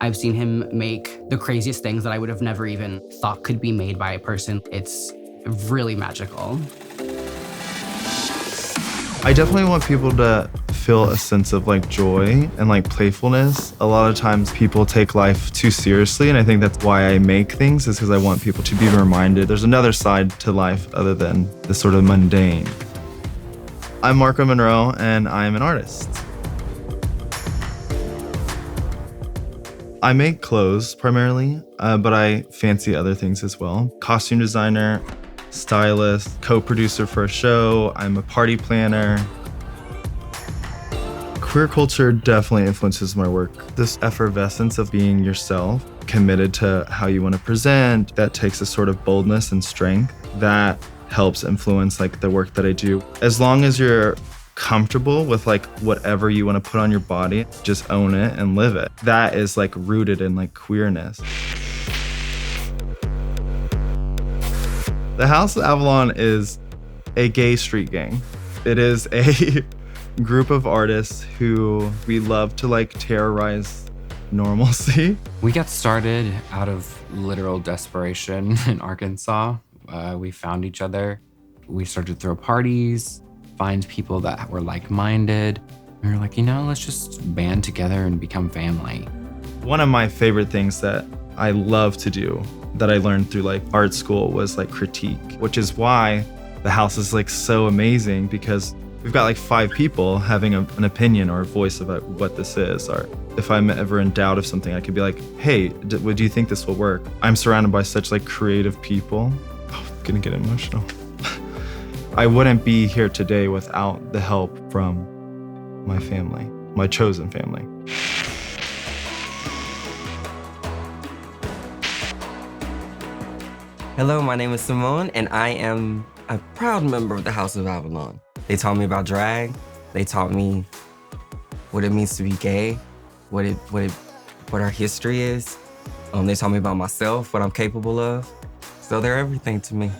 I've seen him make the craziest things that I would have never even thought could be made by a person. It's really magical. I definitely want people to feel a sense of like joy and like playfulness. A lot of times people take life too seriously, and I think that's why I make things, is because I want people to be reminded there's another side to life other than the sort of mundane. I'm Marko Monroe, and I'm an artist. I make clothes primarily, but I fancy other things as well. Costume designer, stylist, co-producer for a show. I'm a party planner. Queer culture definitely influences my work. This effervescence of being yourself, committed to how you want to present, that takes a sort of boldness and strength that helps influence like the work that I do. As long as you're comfortable with like whatever you want to put on your body, just own it and live it. That is like rooted in like queerness. The House of Avalon is a gay street gang. It is a group of artists who we love to like terrorize normalcy. We got started out of literal desperation in Arkansas. We found each other. We started to throw parties, find people that were like-minded. We were like, let's just band together and become family. One of my favorite things that I love to do that I learned through like art school was like critique, which is why the house is like so amazing, because we've got like 5 people having an opinion or a voice about what this is. Or if I'm ever in doubt of something, I could be like, hey, do you think this will work? I'm surrounded by such like creative people. Oh, I'm gonna get emotional. I wouldn't be here today without the help from my family, my chosen family. Hello, my name is Symone, and I am a proud member of the House of Avalon. They taught me about drag. They taught me what it means to be gay, what our history is. They taught me about myself, what I'm capable of. So they're everything to me.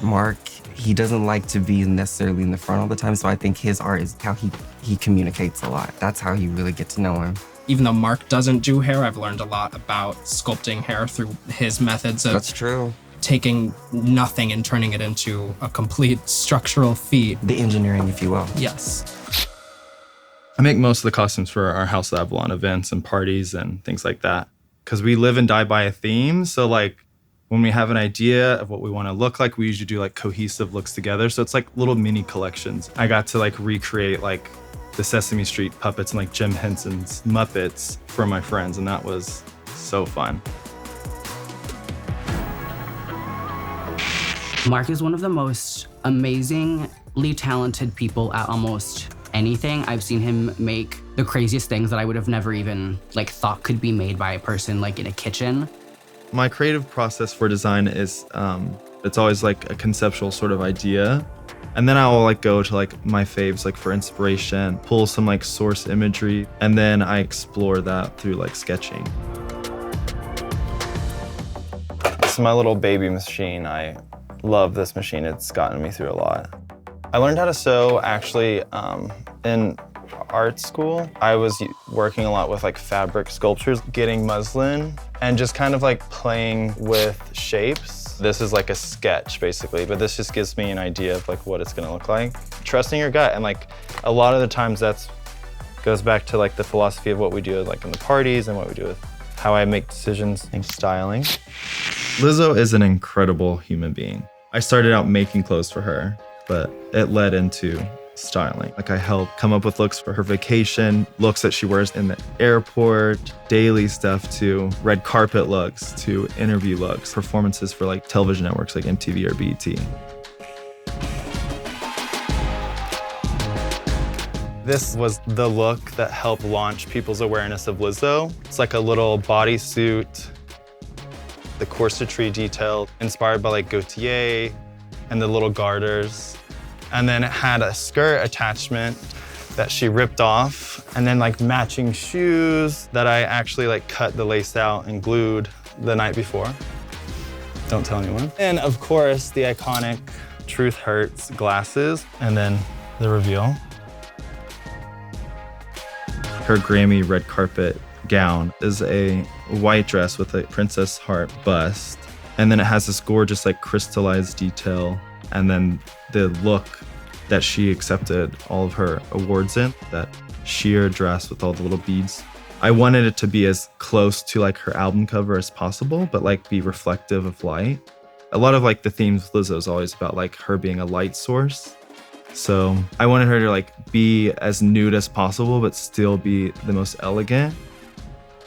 Mark, he doesn't like to be necessarily in the front all the time, so I think his art is how he communicates a lot. That's how you really get to know him. Even though Mark doesn't do hair, I've learned a lot about sculpting hair through his methods of That's true. Taking nothing and turning it into a complete structural feat. The engineering, if you will. Yes. I make most of the costumes for our House of Avalon events and parties and things like that, because we live and die by a theme. So like when we have an idea of what we want to look like, we usually do like cohesive looks together. So it's like little mini collections. I got to like recreate like the Sesame Street puppets and like Jim Henson's Muppets for my friends, and that was so fun. Mark is one of the most amazingly talented people at almost anything. I've seen him make the craziest things that I would have never even like thought could be made by a person like in a kitchen. My creative process for design is, it's always like a conceptual sort of idea. And then I'll like go to like my faves like for inspiration, pull some like source imagery, and then I explore that through like sketching. This is my little baby machine. I love this machine. It's gotten me through a lot. I learned how to sew actually in art school. I was working a lot with like fabric sculptures, getting muslin and just kind of like playing with shapes. This is like a sketch basically, but this just gives me an idea of like what it's gonna look like. Trusting your gut, and like a lot of the times that's goes back to like the philosophy of what we do like in the parties and what we do with how I make decisions in styling. Lizzo is an incredible human being. I started out making clothes for her, but it led into styling. Like I helped come up with looks for her vacation, looks that she wears in the airport, daily stuff to red carpet looks, to interview looks, performances for like television networks like MTV or BET. This was the look that helped launch people's awareness of Lizzo. It's like a little bodysuit, the corsetry detail, inspired by like Gautier and the little garters. And then it had a skirt attachment that she ripped off, and then like matching shoes that I actually like cut the lace out and glued the night before. Don't tell anyone. And of course, the iconic Truth Hurts glasses, and then the reveal. Her Grammy red carpet gown is a white dress with a princess heart bust. And then it has this gorgeous like crystallized detail. And then the look that she accepted all of her awards in, that sheer dress with all the little beads. I wanted it to be as close to like her album cover as possible, but like be reflective of light. A lot of like the themes with Lizzo is always about like her being a light source. So I wanted her to like be as nude as possible, but still be the most elegant.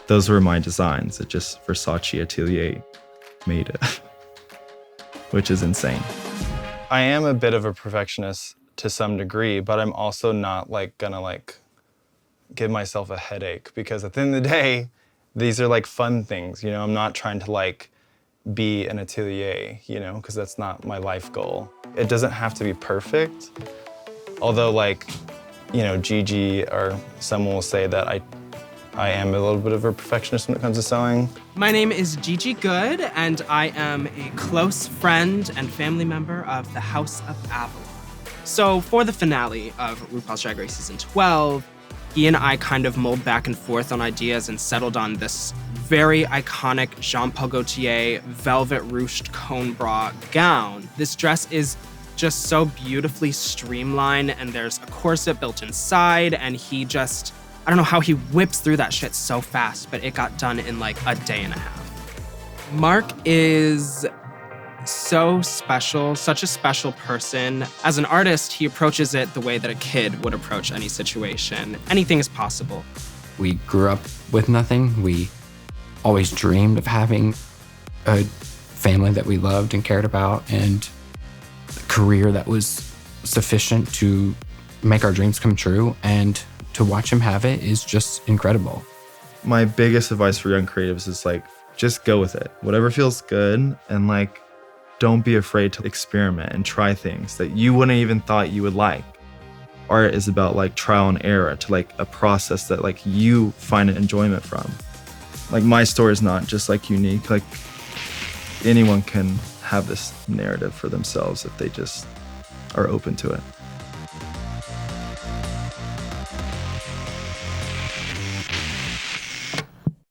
Those were my designs. It just Versace Atelier made it, which is insane. I am a bit of a perfectionist to some degree, but I'm also not like gonna like give myself a headache, because at the end of the day, these are like fun things, you know? I'm not trying to like be an atelier, you know, because that's not my life goal. It doesn't have to be perfect. Although like, you know, Gigi or someone will say that I am a little bit of a perfectionist when it comes to sewing. My name is Gigi Goode, and I am a close friend and family member of the House of Avalon. So for the finale of RuPaul's Drag Race Season 12, he and I kind of mulled back and forth on ideas and settled on this very iconic Jean Paul Gaultier velvet ruched cone bra gown. This dress is just so beautifully streamlined, and there's a corset built inside, and he just, I don't know how he whips through that shit so fast, but it got done in like a day and a half. Mark is so special, such a special person. As an artist, he approaches it the way that a kid would approach any situation. Anything is possible. We grew up with nothing. We always dreamed of having a family that we loved and cared about, and a career that was sufficient to make our dreams come true. And to watch him have it is just incredible. My biggest advice for young creatives is like, just go with it. Whatever feels good, and like, don't be afraid to experiment and try things that you wouldn't even thought you would like. Art is about like trial and error, to like a process that like you find enjoyment from. Like my story is not just like unique, like anyone can have this narrative for themselves if they just are open to it.